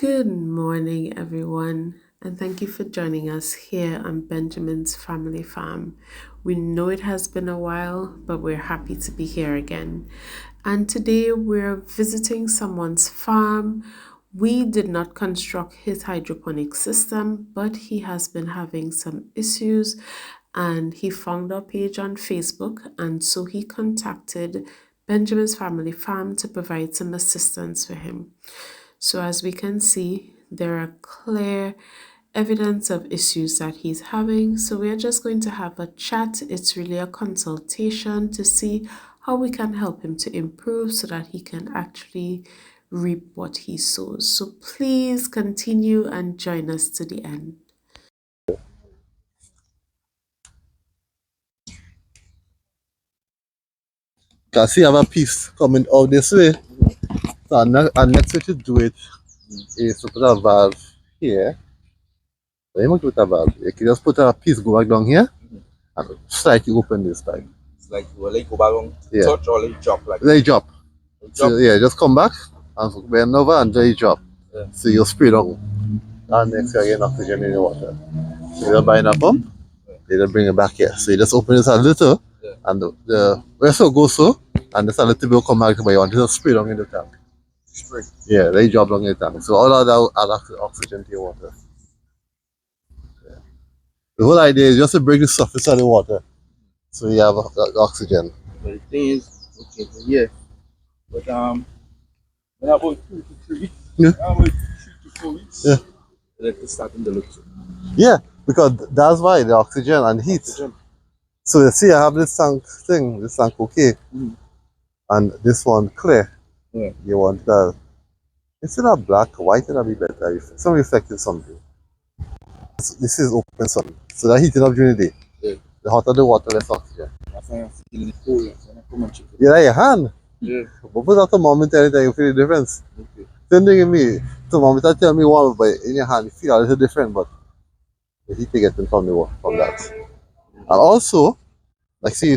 Good morning, everyone, and thank you for joining us here on Benjamin's Family Farm. We know it has been a while, but we're happy to be here again. And today we're visiting someone's farm. We did not construct his hydroponic system, but he has been having some issues and he found our page on Facebook, and so he contacted Benjamin's Family Farm to provide some assistance for him. So as we can see, there are clear evidence of issues that he's having. So we are just going to have a chat. It's really a consultation to see how we can help him to improve so that he can actually reap what he sows. So please continue and join us to the end. Can see I have a piece coming out this way. So our next way to do it is to put a valve here. So you must put a valve. You can just put a piece go back down here and slightly open this time. It's like you let go back on touch or let it drop like let it drop. So yeah, just come back and bend over and let it drop. Yeah. So you'll spray down. And next you get oxygen in the water. So you're buying a pump, they just bring it back here. So you just open this a little and the vessel goes so and just a little bit will come back, but you want to just spray down in the tank. spray. Yeah, they drop down in the tank. So all of that will add oxygen to your water. Yeah. The whole idea is just to bring the surface of the water so you have oxygen. But the thing is, okay, so yeah. But when about 2 to 3 weeks, about 3 to 4 weeks, let it start in the look. Yeah, because that's why the oxygen and heat. So you see, I have this tank thing, this tank okay, and this one clear. Yeah. You want that instead of black, white it'll be better. Some reflecting something. This is open sun, so that heating up during the day. Yeah. The hotter the water, less oxygen. That's why I'm feeling it cold. So I come and check it. Yeah, like your hand. Yeah. But put that thermometer anytime you feel the difference. Okay. Same thing in me. Thermometer tell me one, but in your hand you feel a little different, but the heat you getting from that. And also, like see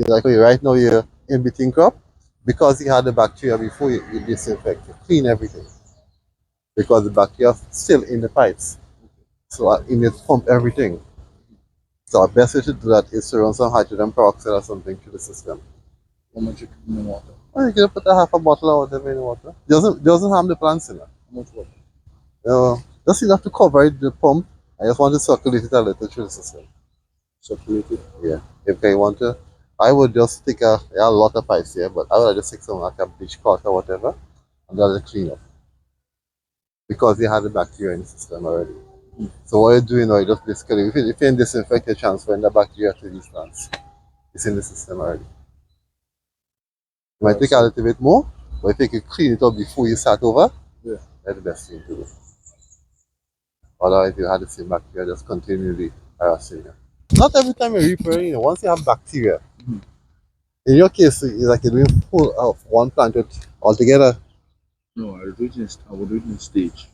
like right now you're in between crop, because you had the bacteria before you disinfect, you clean everything. Because the bacteria is still in the pipes. So you need to pump everything. So our best way to do that is to run some hydrogen peroxide or something to the system. How much you put in the water? Well, you can put a half a bottle of water in the water. Doesn't harm the plants in it. How much water? Just enough to cover the pump. I just want to circulate it a little through the system. Circulate it? Yeah. If I want to, I would just take a lot of pipes here, but I would just take some like a bleach cloth or whatever and just clean up. Because you had the bacteria in the system already. So what you're doing now, you just basically, if you disinfect, you're transferring the bacteria to these plants. It's in the system already. You might take a little bit more, but if you can clean it up before you start over, that's the best thing to do. Otherwise, you had the same bacteria just continually harassing you. Not every time you're repairing, once you have bacteria, in your case, it's like you're doing full of one plant altogether. No, I would do it in stage.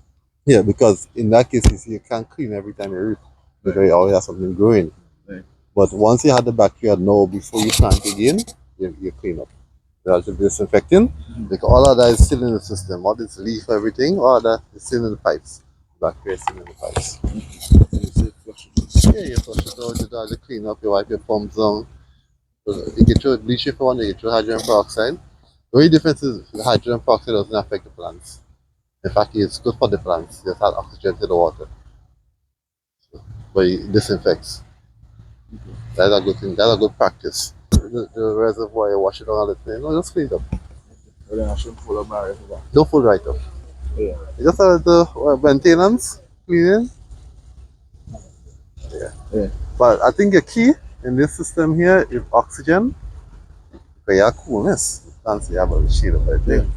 Yeah, because in that case, you can't clean every time you root, because you always have something growing. Right. But once you have the bacteria, no, before you plant again, you clean up. You have to disinfecting, because all of that is still in the system. All this leaf, everything, all of that is still in the pipes. Bacteria is still in the pipes. Yeah, you flush it out, you have to clean up, you wipe your pumps down. So you get your bleach if you want, you get your hydrogen peroxide. The only difference is the hydrogen peroxide doesn't affect the plants. In fact, it's good for the plants. Just add oxygen to the water. But it disinfects. That's a good thing. That's a good practice. The reservoir, you wash it on a little, just clean it up. Well, then I shouldn't pull up my reservoir. Don't pull right up. Yeah. Just a little maintenance, cleaning. Yeah. But I think the key in this system here is oxygen. Because you have coolness. Plants, you have a shade of everything.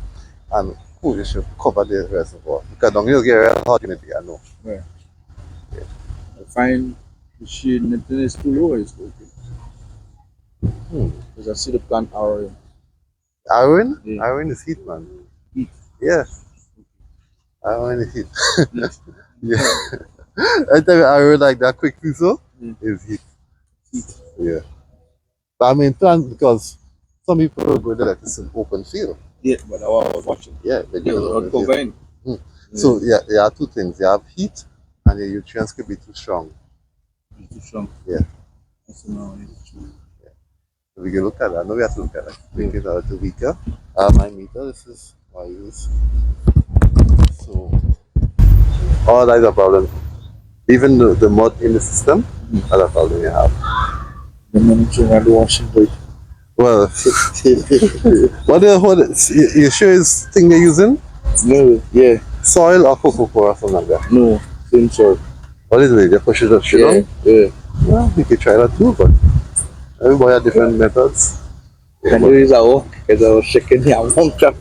And cool, you should cover the reservoir. Because down here you get real hot humidity, I know. Yeah. I find the shade is too low, it's okay. Because I see the plant arrowing. Arrowing? Yeah. Arrowing is heat, man. Heat? Yeah. Arrowing is heat. Yeah. Every time you arrow like that quickly so, is heat. Heat. Yeah. But I mean, plant, because some people go there like it's an open field. Yeah, but I was watching. Yeah, They were covering. So yeah, there are two things. You have heat, and your nutrients could be too strong. Too strong. Yeah. That's now it's true. So we can look at that. No, we have to look at it. Make it a little weaker. My meter. This is what I use. So all that is a problem. Even the mud in the system, that's a problem you have. The manager and the washing day. Well, you sure it's thing you're using? No, yeah. Soil or cocoa or something like that? No, same sort. What is it? They push it up straight on? Yeah. Well, you could try that too, but everybody has different methods. Can you use our because I was checking the amount of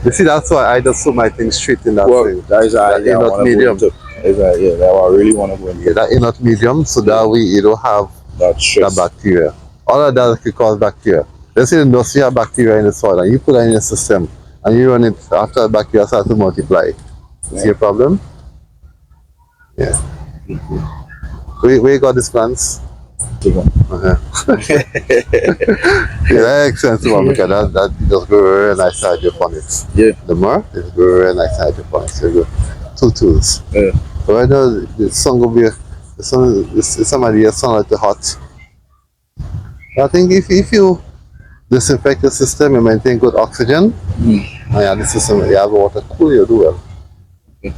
You see, that's why I just put my thing straight in that thing. That is that inert medium. Yeah, that I really want to go into. Yeah, that inert medium, so that way you don't have That stress. that bacteria. All of that could cause bacteria. Let's say the industry have bacteria in the soil and you put that in your system and you run it after the bacteria start to multiply. See a problem? Yeah. Where you got these plants? Yeah, that makes sense to me because that just grow very nice hydroponics. Yeah. The more it grow very nice hydroponics. You go two tools. Yeah. So right now the sun will be somebody the sun like hot. I think if you disinfect the system and maintain good oxygen, and yeah, the system you have water cool, you do well. Okay.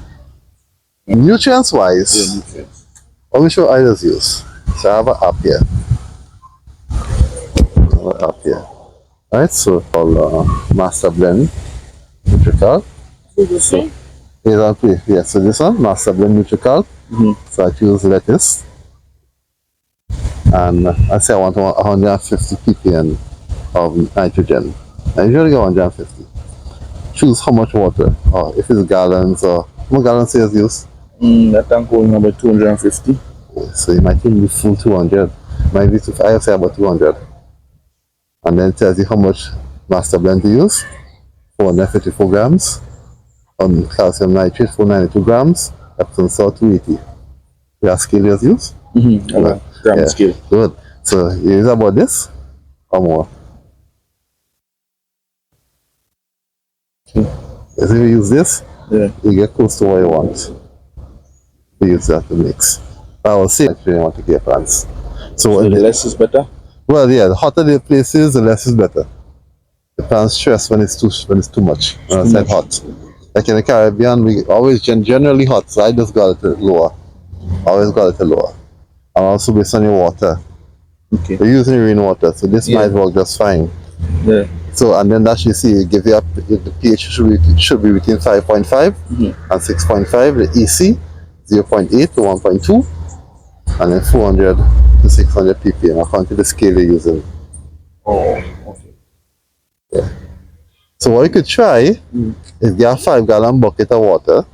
Nutrients wise, Yeah, nutrients. let me show I just use. So I have an app here. Alright, so called Master Blend Nutrical. So, yeah, so this one, Master Blend Nutrical. So I choose lettuce. And I say I want 150 ppm of nitrogen. I usually get 150. Choose how much water, or if it's gallons, or how much gallons is used. That tank going about 250. So you might think be full 200. Might be I say about 200. And then it tells you how much master blend to use. 454 grams. On calcium nitrate, 492 grams. Epsom salt, 280. You have scale you use? Gram scale. Good. So you use about this or more. If you use this, you get close to what you want. You use that to mix. I will say if you want to get plants. So the less is better? Well, yeah, the hotter the place is, the less is better. The plants stress when it's too much. When it's hot. Like in the Caribbean, we always generally hot, so I just got it lower. Always got it lower. And also based on your water. Okay. We're using rainwater, so this might work just fine. Yeah. So and then that you see give you up the pH should be between 5.5 and 6.5, the EC 0.8 to 1.2, and then 400 to 600 ppm according to the scale you're using. Oh, okay. Yeah. So what you could try is get a 5 gallon bucket of water,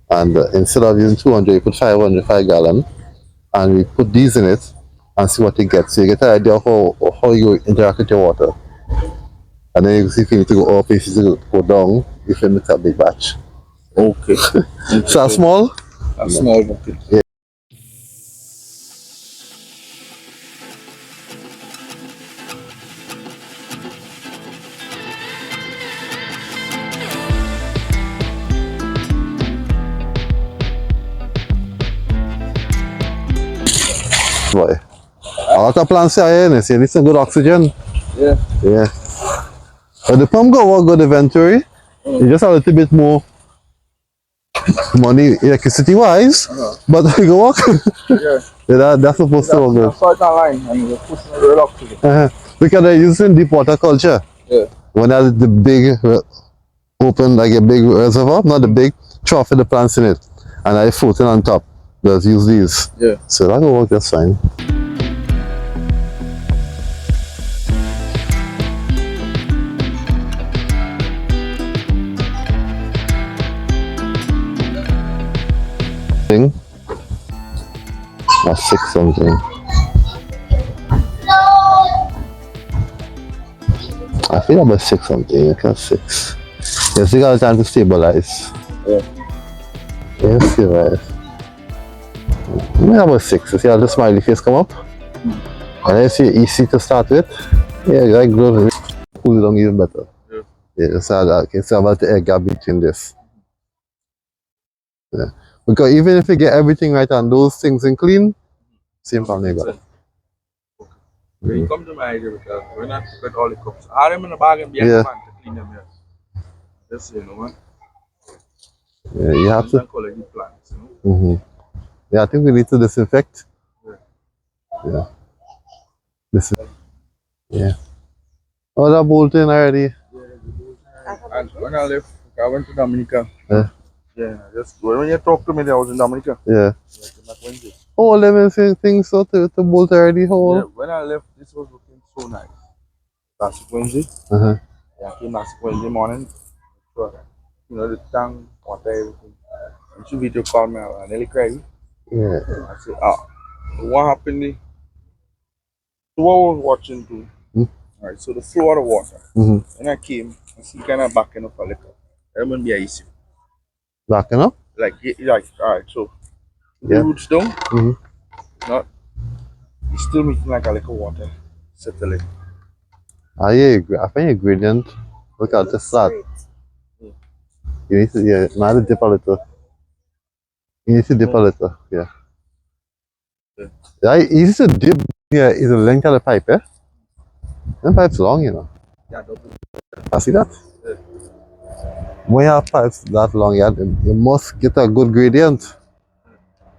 and instead of using 200, you put 5 gallon, and we put these in it and see what you get. So you get an idea of how you interact with your water. And then you see if you need to go up, if you need to go down, you can mix a big batch. Okay. So a small? A small bucket. Yeah. Boy. A lot of plants are here, and see, some good oxygen. Yeah. Yeah. But the pump got what good inventory. You just a little bit more money electricity wise, but we go work. Yeah. That's supposed to work good. That's that line, and you're pushing it right up to it. Because they're using deep water culture. Yeah. When that's the big open, like a big reservoir, not the big trough with the plants in it, and I floating on top. Just use these. Yeah. So that will work just fine. Or 6 something. I feel about 6 something. I can't 6. You still got time to stabilize. Yeah. Yeah, stabilize. Maybe about 6. You see how the smiley face come up? And then you see EC to start with. Yeah, like good. Cool it down even better. Yeah. Yeah, so that, okay, so about the air gap between this. Yeah. Because even if you get everything right and those things in clean, same problem you got. When you come to my idea, because when I get all the cups, I them in the bag and behind Yeah. the fan to clean them here. That's you know, man. Yeah, you have to. Collect the plants, you know. Mm-hmm. Yeah, I think we need to disinfect. Yeah. Yeah. Yeah. Oh, that bolting already. And when I left, I went to Dominica. Yeah. Yeah, just when you talk to me, I was in Dominica. Yeah. Like Wednesday. Oh, let me say things so to bolt already. Yeah, Whole. when I left, this was looking so nice. Last Wednesday. Uh-huh. Yeah, I came last Wednesday morning. So, you know, the tank, water, everything. And she video called me, I nearly cried. Yeah. I said, what happened? So what I was watching too. Alright, so the flow of the water. Mm-hmm. When I came, I see kind of backing up a little. That wouldn't be an issue. Backing up? Like, alright, so the Yeah. roots down, Mm-hmm. not, it's still making like a little water settling. Ah, yeah, I find a gradient. Look at this flat. Yeah. You need to, yeah, now to dip a little. You need to dip a little, yeah. Yeah. Yeah, you need to dip, yeah, is the length of the pipe, eh? The pipe's long, you know. Yeah, double. I see that. Yeah. When you have pipes that long, you must get a good gradient.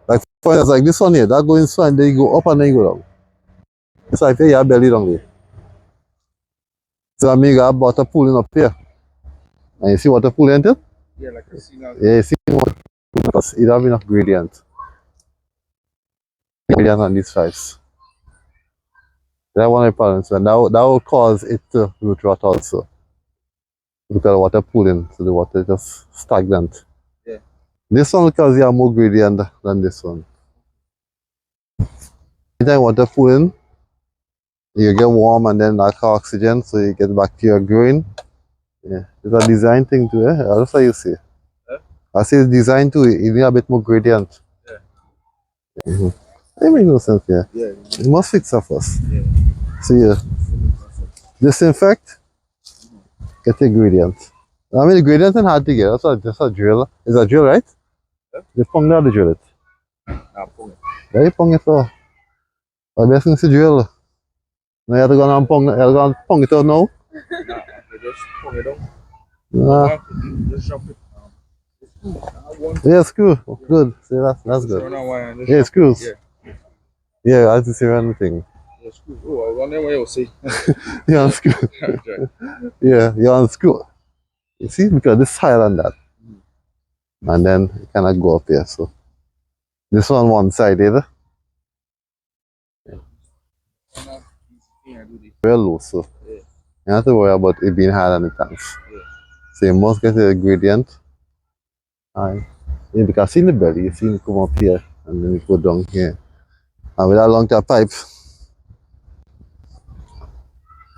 Like for instance, like this one here, that going so and then you go up and then you go down. It's like you have belly down there. So I mean you got water pooling up here. And you see water pooling into it? Yeah, like I see now. Yeah, you see water pooling because it have enough gradient. Gradient on these pipes. That one of the problems, and that will cause it to root rot also. Because the water pooling, so the water just stagnant. Yeah. This one because you have more gradient than this one. Anytime water pooling, you get warm and then lack of oxygen, so you get bacteria growing. Yeah, it's a design thing too, eh? That's what you see. Huh? I say it's design too, you need a bit more gradient. Yeah. It makes no sense, yeah. Yeah. You must fix that first. Yeah. So yeah, disinfect, get the gradient. I mean the gradient is hard to get, that's a drill. It's a drill, right? Huh? You pong there to drill it. Nah, pull it. Yeah, you pong it for. I best thing to drill. Now you have to go and pong, you have to go and pong it out now. Nah, I just pull it down. Nah. Just jump it. Yeah, screw. Good. See, that's good. Yeah, screws. Yeah. Yeah, I have to see around the thing. Yeah, screw. Oh, I wonder what you'll see. You unscrew. Yeah, you unscrew. You see, because this higher than that. And then you cannot go up here. So this one side either. Very low, so Yeah. you don't have to worry about it being hard on the tanks. Yeah. So you must get the gradient. And yeah, because in the belly, you see it come up here and then it go down here. And with that long tail pipe.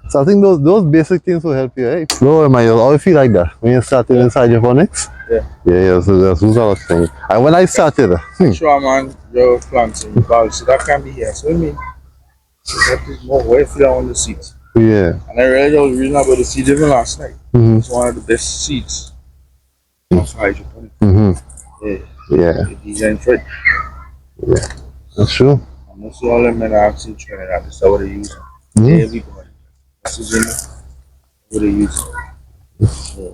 So I think those basic things will help you, right? No, man, you always feel like that when you started inside hydroponics. Yeah. Yeah, so that's what I was saying. And when I started, Sure, man, your plants in balls, so that can be here. So I mean, that is more way if you on the seeds. yeah. And I realized I was reading about the seeds even last night. Mm-hmm. It's one of the best seeds of hydroponic. Mm-hmm. Yeah. Yeah. The design for it. Yeah. That's true. And most of all them men are actually trying that. That's what they use. Mm-hmm. Everybody. This is in what they use. Yeah.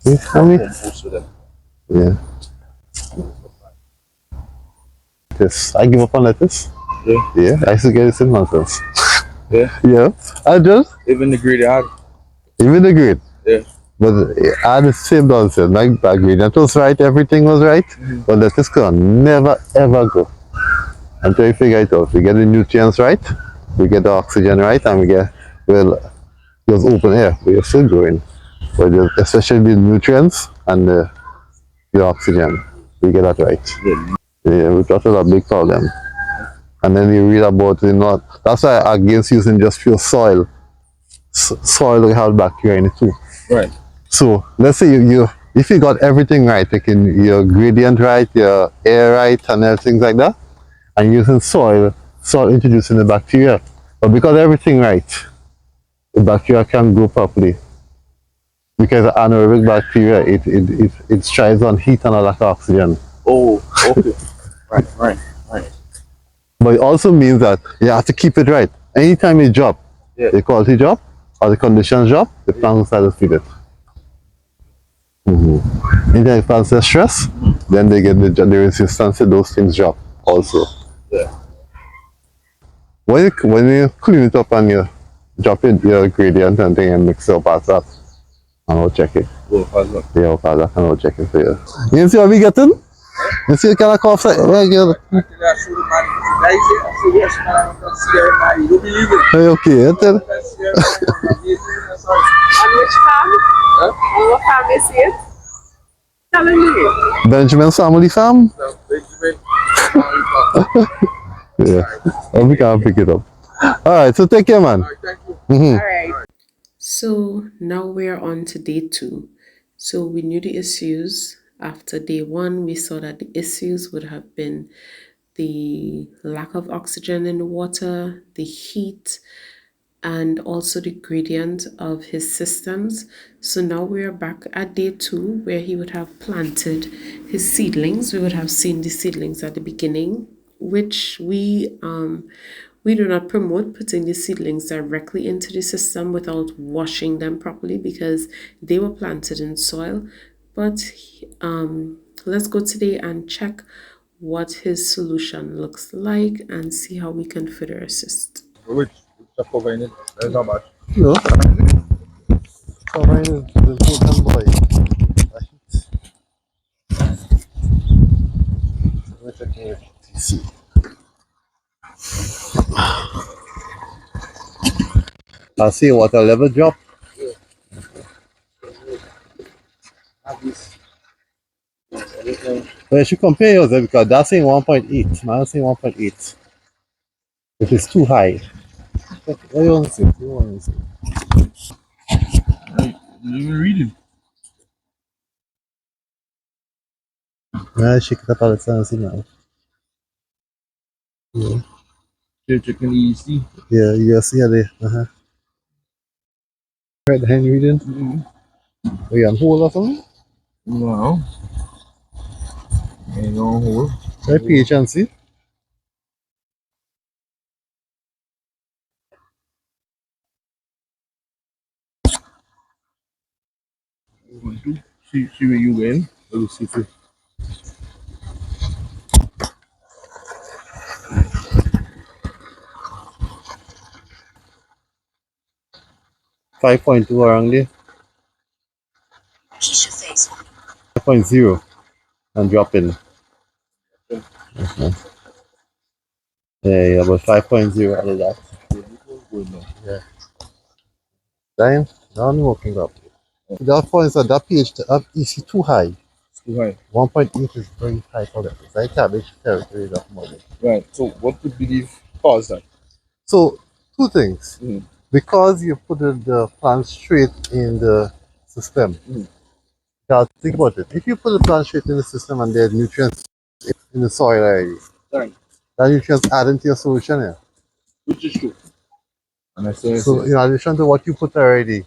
Most of them. Yeah. This. I give up on lettuce. Yeah. Yeah. I used to get this in nonsense. Yeah. Yeah. I just Even the greedy hard. even the grade. Yeah. But I had the same nonsense. My gradient was right, everything was right, but lettuce could never ever go. Until you figure it out. We get the nutrients right, we get the oxygen right, and we get, well, there's open air, but you're still growing. But especially the nutrients and the oxygen, we get that right. Yeah, we got a big problem. And then you read about it, not, that's why I'm against using just pure soil. Soil will have bacteria in it too. Right. So let's say if you got everything right, taking your gradient right, your air right, and everything like that, and using soil introducing the bacteria. But because everything right, the bacteria can grow properly. Because anaerobic bacteria, it thrives on heat and a lack of oxygen. Oh, okay. Right. But it also means that you have to keep it right. Anytime you drop, Yeah. the quality drop or the conditions drop, the plant will start to feed it. Anytime the plants are stress, then they get the resistance to those things drop also. Yeah. When you clean it up and you drop it your gradient and thing and mix it up as that, and we'll check it. Oh, how's that? Yeah, okay, that and we'll check it for you. You see what we getting? You see the kind of cough like right here? Actually, I showed the man, the guy said, I said, yes, man, I can see her, man. You don't believe it. Hey, okay, you tell. I can see her, man. Amazing, sorry. On which farm? Huh? On what farm is it? Tell me. Benjamin's family farm? So, Benjamin. Yeah. Oh, we can't pick it up. Alright, so take care, man. All right, thank you. Mm-hmm. All right. So now we're on to day 2. So we knew the issues. After day 1, we saw that the issues would have been the lack of oxygen in the water, the heat, and also the gradient of his systems. So now we are back at day 2 where he would have planted his seedlings. We would have seen the seedlings at the beginning, which we do not promote putting the seedlings directly into the system without washing them properly because they were planted in soil. But let's go today and check what his solution looks like and see how we can further assist. Which cover in it? That's not bad. No. Covering the important boy. Let me check here. See. I see water level drop. Have this. But you should compare yours because that's saying 1.8. Mine is saying 1.8. If it's too high. What do you want to say? What do you want to say? You even reading? Yeah, shake it up all the time, see now. You're checking the EC. Yeah, you see there. Right, the hand reading. Are you on hold or something? No. Ain't no hole. Right, pH and see. See where you win. Let me see. 5.2 around there. 5.0 and dropping. Yeah, about 5.0 out of that. Yeah. Dying? Now I'm working up. That point is that pH that is too high. Too high. 1.8 is very high for that. It's like cabbage territory that morning. Right. So what would be the cause that? So two things. Mm. Because you put the plant straight in the system. Now think about it. If you put the plant straight in the system and there's nutrients in the soil already, Right. that nutrients add into your solution here. Which is true. And I say So in addition to what you put already,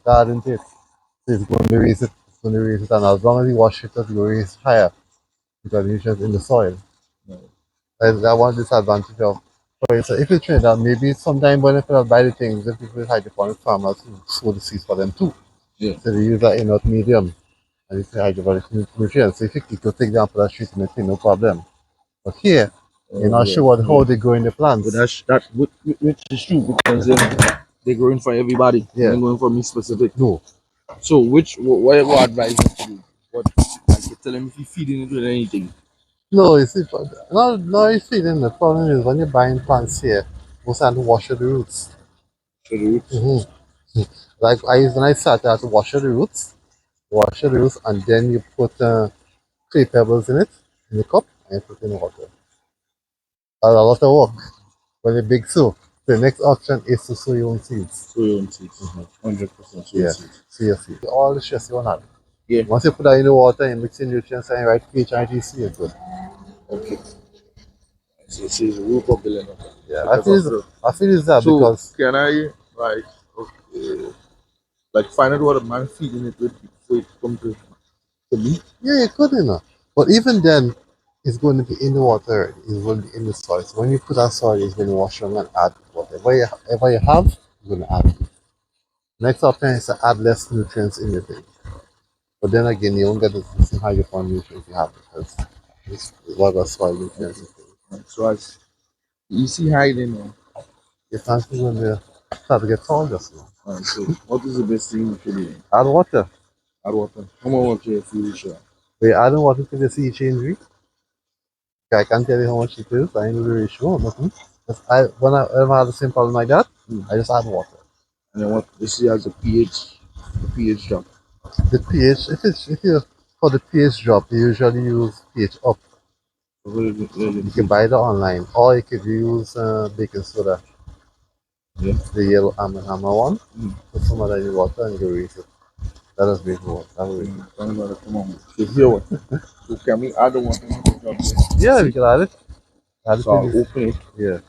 add into it. It's going to raise it. It's going to raise it, and as long as you wash it, it's going to raise higher because the nutrients in the soil. That one disadvantage of. So if you train that, maybe sometime when you buy the things, if people hydroponic farmers sow the seeds for them too. Yeah. So they use that inert medium and it's hydroponic nutrients. So if you could take down for that treatment, no problem. But here, you're not sure how they grow in the plants. But which is true because they're growing for everybody. Yeah. They're going for me specific. No. So what advice would you do? What like you tell them if you feeding it with anything? No, you see, no, you feeding. The problem is when you're buying plants here, most have to wash the roots. So the roots. Like when I started, I had to wash the roots, and then you put clay pebbles in it, in the cup, and you put in the water. A lot of work, but a big sow. The next option is to sow your own seeds. So your own seeds. 100% soy Yeah, seeds. sow your seeds. All the stress you want to have. Yeah. Once you put that in the water and mix in nutrients and right pH and ITC, it's good. Okay. So it's a root of the land. Yeah, I feel it's that So because can I like okay. Like find out what a man feeding it with before it come to meat. Yeah, you could, you know. But even then, it's going to be in the water. It's going to be in the soil. So when you put that soil, it's going to wash around and add whatever you have, you're going to add. Next option is to add less nutrients in your thing. But then again, you won't get the same hydroponic nutrients you have because it's what the soil nutrients. Right. So as you see hiding now. Your plants are going to start to get tall just now. Right, so what is the best thing you should do? Add water. Add water. How much water you feel sure? We're adding water to the sea change week. I can't tell you how much it is. I know the ratio, nothing. Whenever I have the same problem like that, I just add water. And then what this has a pH drop. The pH, if you for the pH drop, you usually use pH up. You can buy it online, or you could use baking soda. Yeah. The yellow hammer one. Put some of that in the water and you raise it. That is big water. That will Come on. So here what? So can we add the water to the drop there? Yeah, we can add it. Add it So I'll to this. open it. Yeah.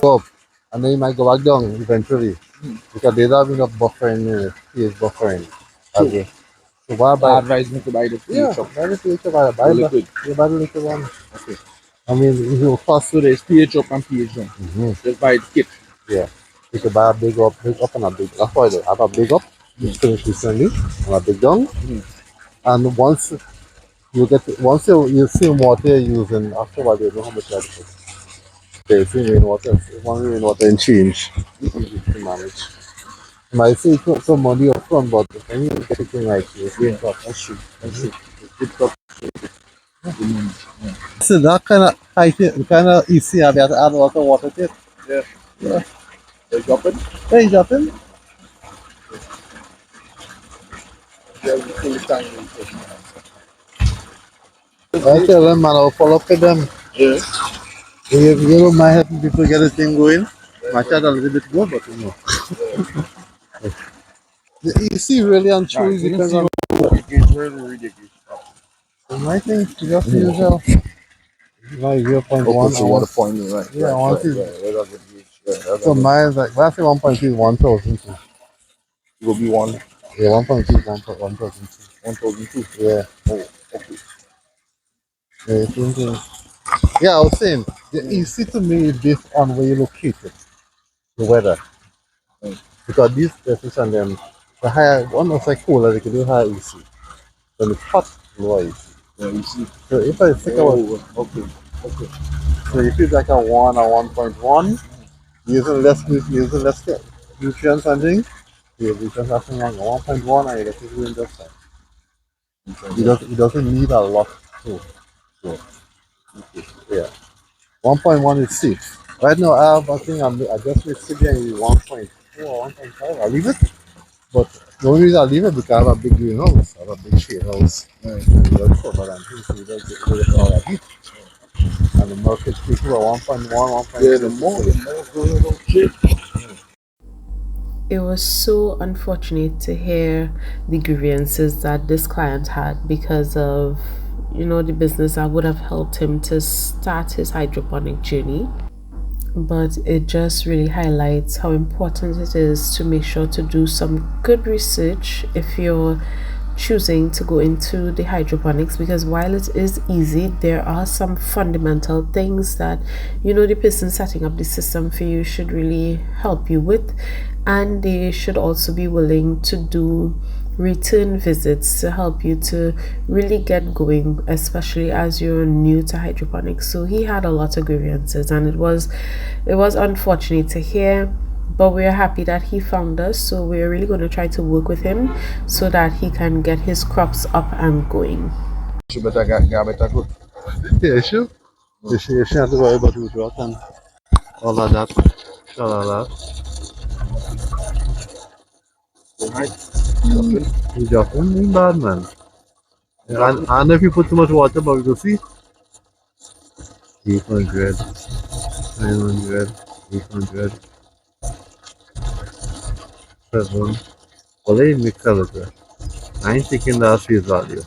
Go up. And then you might go back down eventually. Because they don't have enough buffering in it. pH buffering. So, Okay. So why I buy advise me to buy the Yeah, pH up. buy the pH buy The liquid. buy the liquid one. Okay. I mean it will cost So there's pH up and pH down. Just buy the kit. yeah. You can buy a big up and a big that's why they have a big up, just finished recently, and a big down. And once you see water you're using, after a while you know how much you have to put. Okay, it's rainwater and change. It's easy to manage. You might say it's not some money up front, but when you get it right, it's Yeah, up. that's true. That's true. It's good stuff. Good money. Yeah. So that kind of easy, you have to add a lot of water to it. Yeah. Yeah. They drop it. Hey, you dropping? Yeah, we fully tank I tell them, man, I'll follow up with them. Yeah. You don't mind helping people get the thing going. My child a little bit go, but you know. The EC really and truly depends on It's really ridiculous. my thing. You just usual. My 0.1. Okay, so what a point, right? Yeah, right, I want right, to. right. Right, that's the gauge. Right, that's So the mine is like, well, I say 1.2 is 1,000. it will be one Yeah, 1.2 is 1,000. 1,002. Yeah. Oh, okay. Yeah, same thing. Yeah, I was saying, the EC to me is based on where you locate it, the weather. Right. Because these places and them, the higher, one was like cooler, they could do higher EC. When it's hot, lower EC. Yeah, you see. So if I think about, Okay. Okay. so if it's like a 1 or 1.1, using less nutrients and things, yeah, because nothing wrong. 1.1 and it is doing just fine. It doesn't need a lot to grow. Yeah. 1.1 is safe. Right now, I think I just made sitting 1.4, 1.5. I leave it. But the only reason I leave it because I have a big greenhouse. I have a big shade house. Right. And you got covered and things, so you don't get rid of all that heat. And the market people are 1.1, 1.2. Yeah, the more going on shit. It was so unfortunate to hear the grievances that this client had because of, the business that would have helped him to start his hydroponic journey. But it just really highlights how important it is to make sure to do some good research if you're choosing to go into the hydroponics, because while it is easy, there are some fundamental things that the person setting up the system for you should really help you with, and they should also be willing to do return visits to help you to really get going, especially as you're new to hydroponics. So he had a lot of grievances, and it was unfortunate to hear, but we're happy that he found us. So we're really going to try to work with him so that he can get his crops up and going. You better get better good. Yeah, sure. You should have to worry about root rot and all of that. Shalala. Right. You dropping? Ain't bad, man. And if you put too much water, but we go see. 800, 900, 800, 7. Well, they mix a little. I ain't taking that face value.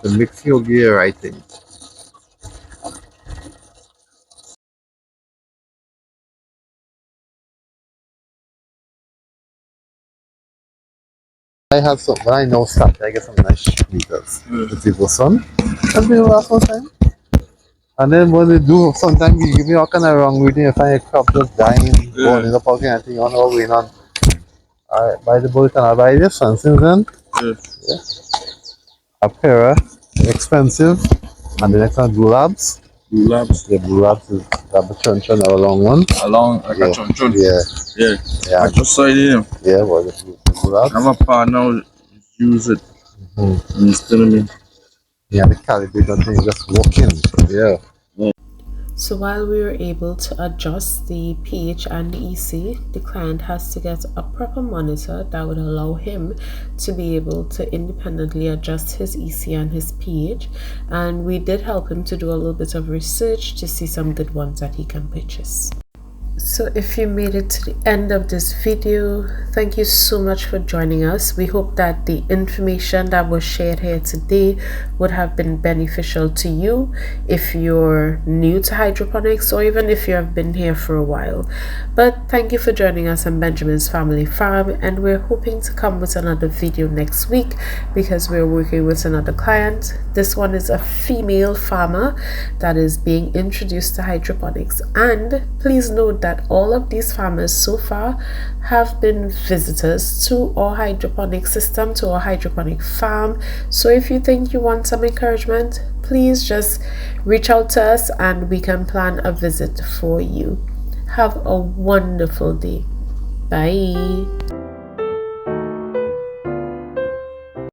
The mixing will give you the right thing. I have some, when I know start, I get some nice meters. The people son. And they last one time. And then when they do, sometimes you give me all kind of wrong reading, you find a crop just dying, burning up, all kind of thing, you don't know what's going on. Alright, buy the bullet and I buy this, and since then, a pair, expensive, and the next one, Blue Labs. Blue Labs. The Blue Labs is double chun chun or a long one. Along like a chon chon. Yeah. Yeah. Yeah. I just saw it in him. Yeah, well, the Blue Labs. I have a partner who use it. And he's telling me. Yeah, the calibration thing just working. Yeah. So while we were able to adjust the pH and the EC, the client has to get a proper monitor that would allow him to be able to independently adjust his EC and his pH. And we did help him to do a little bit of research to see some good ones that he can purchase. So if you made it to the end of this video, thank you so much for joining us. We hope that the information that was shared here today would have been beneficial to you if you're new to hydroponics or even if you have been here for a while. But thank you for joining us on Benjamin's Family Farm, and we're hoping to come with another video next week because we're working with another client. This one is a female farmer that is being introduced to hydroponics, and please note that all of these farmers so far have been visitors to our hydroponic system, to our hydroponic farm. So if you think you want some encouragement, please just reach out to us and we can plan a visit for you. Have a wonderful day. Bye.